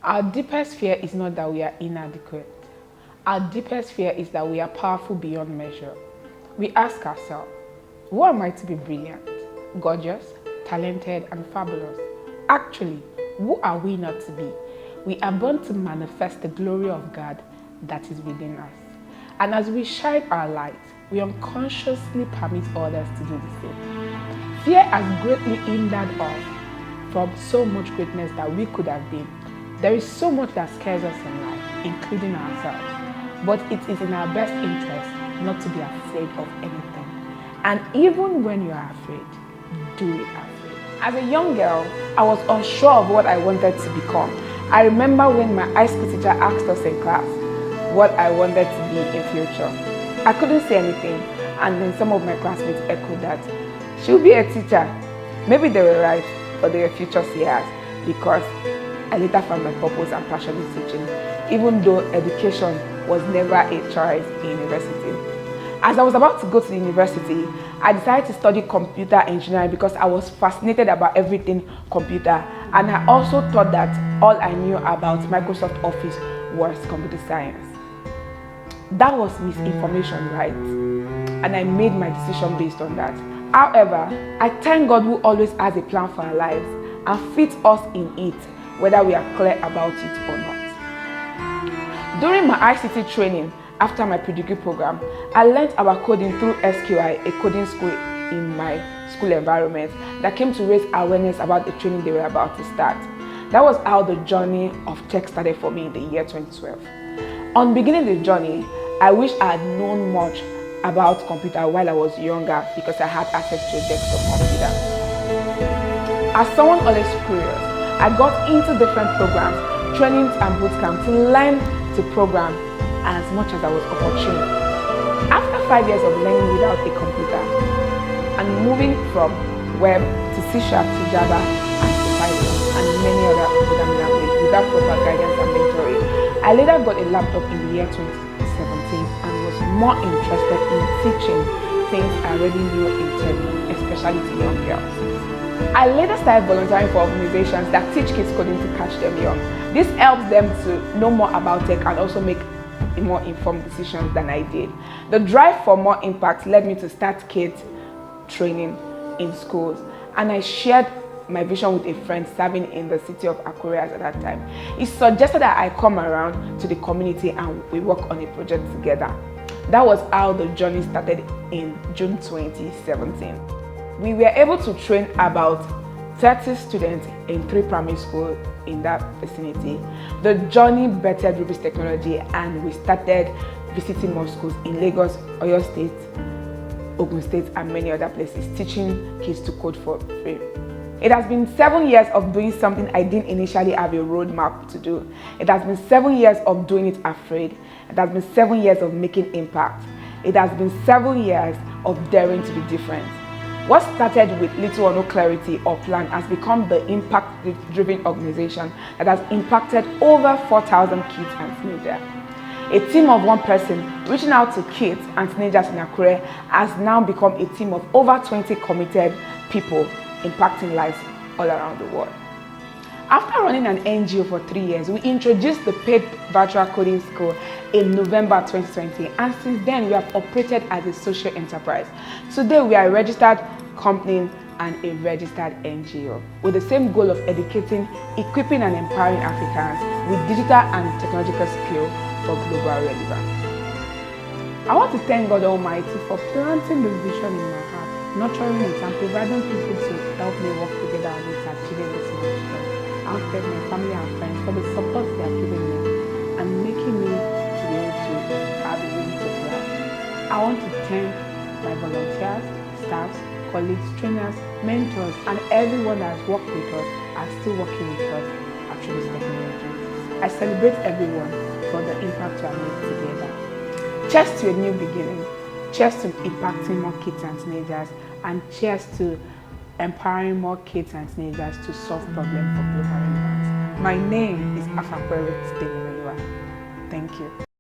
Our deepest fear is not that we are inadequate. Our deepest fear is that we are powerful beyond measure. We ask ourselves, who am I to be brilliant, gorgeous, talented, and fabulous? Actually, who are we not to be? We are born to manifest the glory of God that is within us. And as we shine our light, we unconsciously permit others to do the same. Fear has greatly hindered us from so much greatness that we could have been. There is so much that scares us in life, including ourselves. But it is in our best interest not to be afraid of anything. And even when you are afraid, do it afraid. As a young girl, I was unsure of what I wanted to become. I remember when my high school teacher asked us in class what I wanted to be in future. I couldn't say anything, and then some of my classmates echoed that she'll be a teacher. Maybe they were right, but they were future seers, because I later found my purpose and passion in teaching, even though education was never a choice in university. As I was about to go to the university, I decided to study computer engineering because I was fascinated about everything computer, and I also thought that all I knew about Microsoft Office was computer science. That was misinformation, right? And I made my decision based on that. However, I thank God who always has a plan for our lives and fits us in it, whether we are clear about it or not. During my ICT training, after my pre-degree program, I learned about coding through SQI, a coding school in my school environment that came to raise awareness about the training they were about to start. That was how the journey of tech started for me in the year 2012. On beginning the journey, I wish I had known much about computer while I was younger because I had access to a desktop computer. As someone always curious, I got into different programs, trainings and bootcamp to learn to program as much as I was opportune. After 5 years of learning without a computer and moving from web to C# to Java and to Python and many other programming languages without proper guidance and mentoring, I later got a laptop in the year 2017 and was more interested in teaching things I already knew in tech, especially to young girls. I later started volunteering for organizations that teach kids coding to catch them young. This helps them to know more about tech and also make more informed decisions than I did. The drive for more impact led me to start kids training in schools, and I shared my vision with a friend serving in the city of Akure at that time. He suggested that I come around to the community and we work on a project together. That was how the journey started in June 2017. We were able to train about 30 students in 3 primary schools in that vicinity. The journey bettered Rubies Technology, and we started visiting more schools in Lagos, Oyo State, Ogun State, and many other places, teaching kids to code for free. It has been 7 years of doing something I didn't initially have a roadmap to do. It has been 7 years of doing it afraid. It has been 7 years of making impact. It has been 7 years of daring to be different. What started with little or no clarity or plan has become the impact-driven organization that has impacted over 4,000 kids and teenagers. A team of 1 person reaching out to kids and teenagers in Akure has now become a team of over 20 committed people impacting lives all around the world. After running an NGO for 3 years, we introduced the paid virtual coding school in November 2020, and since then we have operated as a social enterprise. Today we are a registered company and a registered NGO with the same goal of educating, equipping and empowering Africans with digital and technological skills for global relevance. I want to thank God Almighty for planting this vision in my heart, nurturing it and providing people to help me work together on it, achieving this milestone. I want to thank my family and friends for the support they have given me and making me to be able to have a reason to fly. I want to thank my volunteers, staffs, colleagues, trainers, mentors, and everyone that has worked with us and still working with us at Rubies Technologies. I celebrate everyone for the impact we have made together. Cheers to a new beginning. Cheers to impacting more kids and teenagers, and cheers to empowering more kids and teenagers to solve problems for global relevance. My name is Afakwe Thank you.